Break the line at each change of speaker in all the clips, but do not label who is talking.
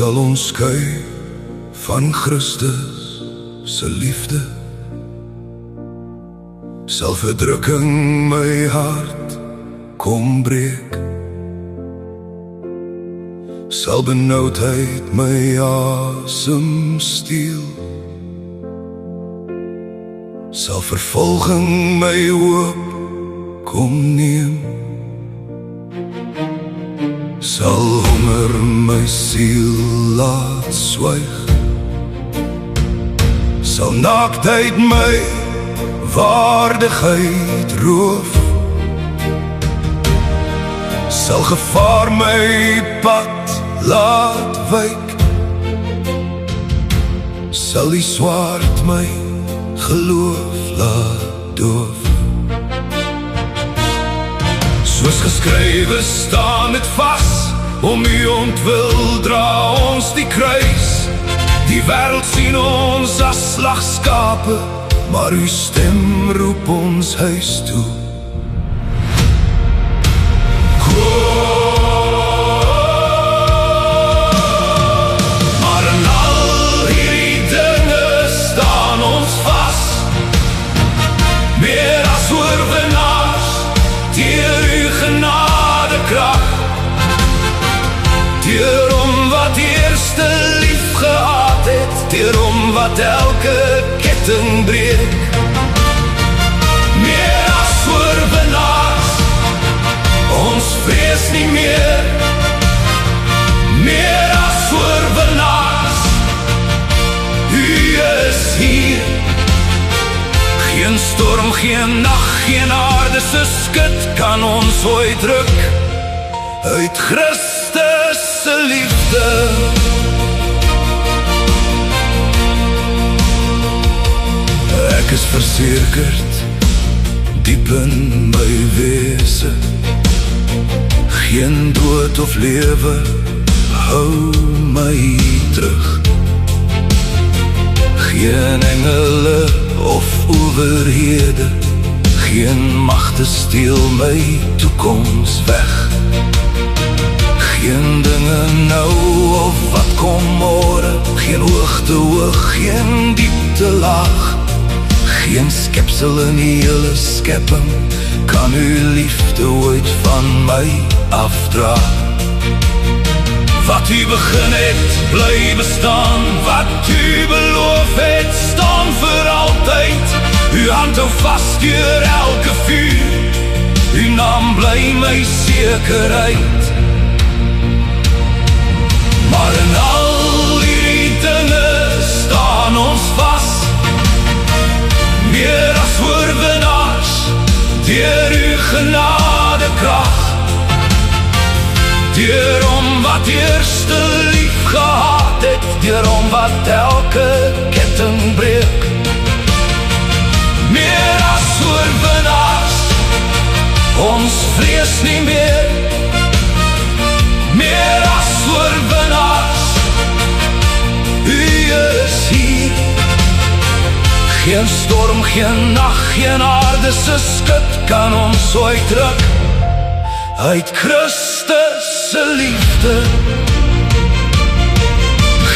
sal ons skei van Christus se liefde? Sal verdrukking my hart kom breek? Sal benoudheid my asem steel? Sal vervolging my hoop kom neem? Sal honger my siel laat swyg? Sal naaktheid my waardigheid roof? Sal gevaar my pad laat wyk? Sal die swaard my geloof laat doof? Soos geskrywe staan het vas, om u ontwil dra ons die kruis. Die wêreld sien ons as slagskape, maar uw stem roep ons huis toe. Maar in al hierdie dinge staan ons vas, meer as oorwinnaars, deur uw genadekrag. Deur hom wat eerste lief gehad het, deur hom wat elke ketting breek. Meer as oorwinnaars, ons vrees nie meer. Meer as oorwinnaars, u is hier. Geen storm, geen nacht, geen aardse skud kan ons ooit druk uit Christus se liefde. Ek is versekerd, diep in my wese, geen dood of lewe hou my terug. Geen engele of owerhede, geen magte steel my toekoms weg. Geen dinge nou of wat kom môre, geen hoogte hoog, geen diepte laag. Geen skepsel in die hele skepping kan uw liefde ooit van my afdra. Wat u begin het, bly bestaan. Wat u beloof het, staan vir altyd. Uw hand hou vast deur elke vuur, uw naam bly my sekerheid. Maar in al hierdie dinge staan ons vas, meer as oorwinnaars, deur uw genadekrag. Deur hom wat eerste lief gehad het, deur hom wat elke ketting breek. Meer as oorwinnaars, ons vrees nie meer. Meer as oorwinnaars, u is hier. Geen storm, geen nacht, geen aardse skud kan ons ooit druk uit Christus se liefde.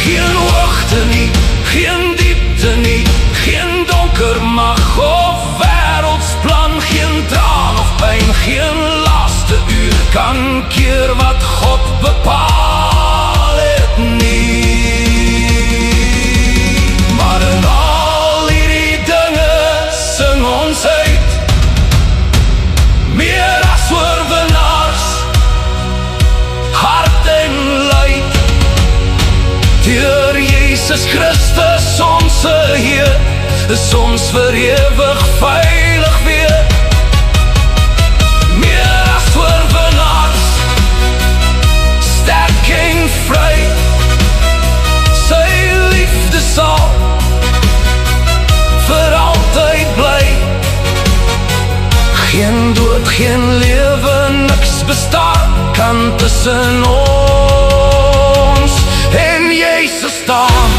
Geen hoogte nie, geen diepte nie, geen donker mag of wêreldsplan, geen traan of pyn, geen laaste uur kan keer wat God bepaal het nie. Maar in al hierdie dinge sing ons uit, meer as oorwinnaars, hart en lyd. Deur Jesus Christus onse Heer, is ons vir ewig veilig weer. Meer as oorwinnaars, sterk en vry. Sy liefde sal vir altyd bly. Geen dood, geen lewe, niks bestaan kan tussen ons en Jesus staan.